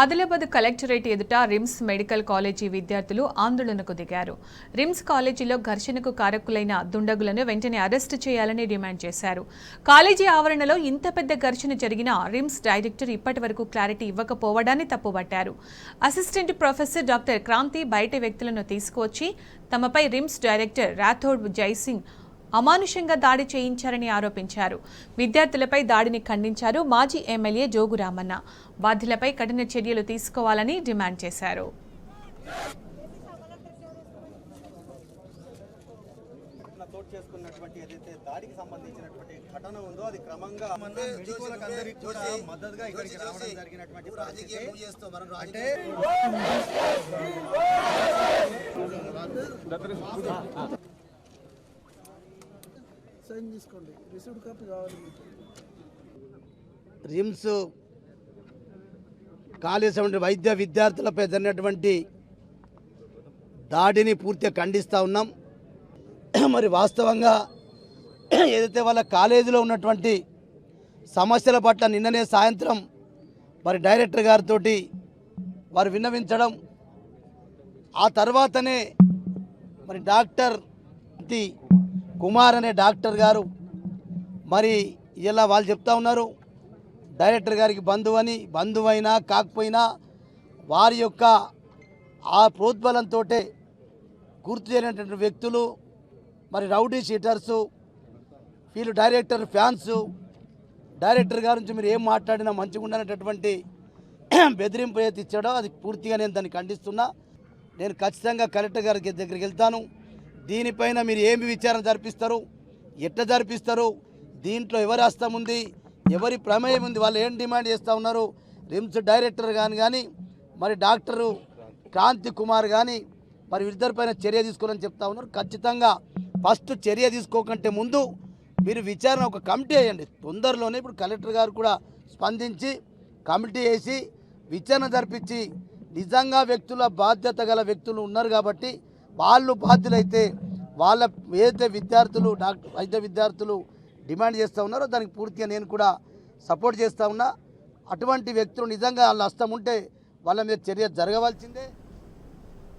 Adilabad collectorate ఎదుట RIMS medical college విద్యార్థులు ఆందోళనకు దిగారు. రిమ్స్ కాలేజీలో ఘర్షణకు కారకులైన దుండగులను వెంటనే అరెస్టు చేయాలని డిమాండ్ చేశారు. కాలేజీ ఆవరణలో ఇంత పెద్ద ఘర్షణ జరిగినా రిమ్స్ డైరెక్టర్ ఇప్పటి వరకు క్లారిటీ ఇవ్వకపోవడాన్ని తప్పుపట్టారు. అసిస్టెంట్ ప్రొఫెసర్ డాక్టర్ క్రాంతి బయట వ్యక్తులను తీసుకువచ్చి తమపై రిమ్స్ డైరెక్టర్ రాథోడ్ జైసింగ్ అమానుషంగా దాడి చేయించారని ఆరోపించారు. విద్యార్థులపై దాడిని ఖండించారు. మాజీ ఎమ్మెల్యే జోగు రామన్న బాధ్యులపై కఠిన చర్యలు తీసుకోవాలని డిమాండ్ చేశారు. రిమ్స్ కాలేజీ వైద్య విద్యార్థులపై జరిగినటువంటి దాడిని పూర్తిగా ఖండిస్తూ ఉన్నాం. మరి వాస్తవంగా ఏదైతే వాళ్ళ కాలేజీలో ఉన్నటువంటి సమస్యల పట్ల నిన్ననే సాయంత్రం మరి డైరెక్టర్ గారితో వారు విన్నవించడం, ఆ తర్వాతనే మరి డాక్టర్ కుమార్ అనే డాక్టర్ గారు మరి ఇలా వాళ్ళు చెప్తా ఉన్నారు, డైరెక్టర్ గారికి బంధువైనా కాకపోయినా వారి యొక్క ఆ ప్రోద్బలంతో గుర్తు చేయనటువంటి వ్యక్తులు మరి రౌడీ షీటర్సు, వీళ్ళు డైరెక్టర్ ఫ్యాన్సు, డైరెక్టర్ గారి నుంచి మీరు ఏం మాట్లాడినా మంచిగా ఉండనటువంటి బెదిరింపు ఏది ఇచ్చాడో అది పూర్తిగా నేను దాన్ని ఖండిస్తున్నా. నేను ఖచ్చితంగా కలెక్టర్ గారి దగ్గరికి వెళ్తాను. దీనిపైన మీరు ఏమి విచారణ జరిపిస్తారు, ఎట్లా జరిపిస్తారు, దీంట్లో ఎవరి హస్తం ఉంది, ఎవరి ప్రమేయం ఉంది, వాళ్ళు ఏం డిమాండ్ చేస్తూ ఉన్నారు, రిమ్స్ డైరెక్టర్ కానీ మరి డాక్టరు క్రాంతి కుమార్ కానీ మరి వీరిద్దరిపైన చర్య తీసుకోవాలని చెప్తా ఉన్నారు. ఖచ్చితంగా ఫస్ట్ చర్య తీసుకోకంటే ముందు మీరు విచారణ ఒక కమిటీ వేయండి. తొందరలోనే ఇప్పుడు కలెక్టర్ గారు కూడా స్పందించి కమిటీ వేసి విచారణ జరిపించి నిజంగా వ్యక్తుల బాధ్యత గల వ్యక్తులు ఉన్నారు కాబట్టి వాళ్ళు బాధ్యులైతే వాళ్ళ ఏదైతే విద్యార్థులు వైద్య విద్యార్థులు డిమాండ్ చేస్తూ ఉన్నారో దానికి పూర్తిగా నేను కూడా సపోర్ట్ చేస్తూ ఉన్నా. అటువంటి వ్యక్తులు నిజంగా వాళ్ళ హస్తం ఉంటే వాళ్ళ మీద చర్య జరగవలసిందే.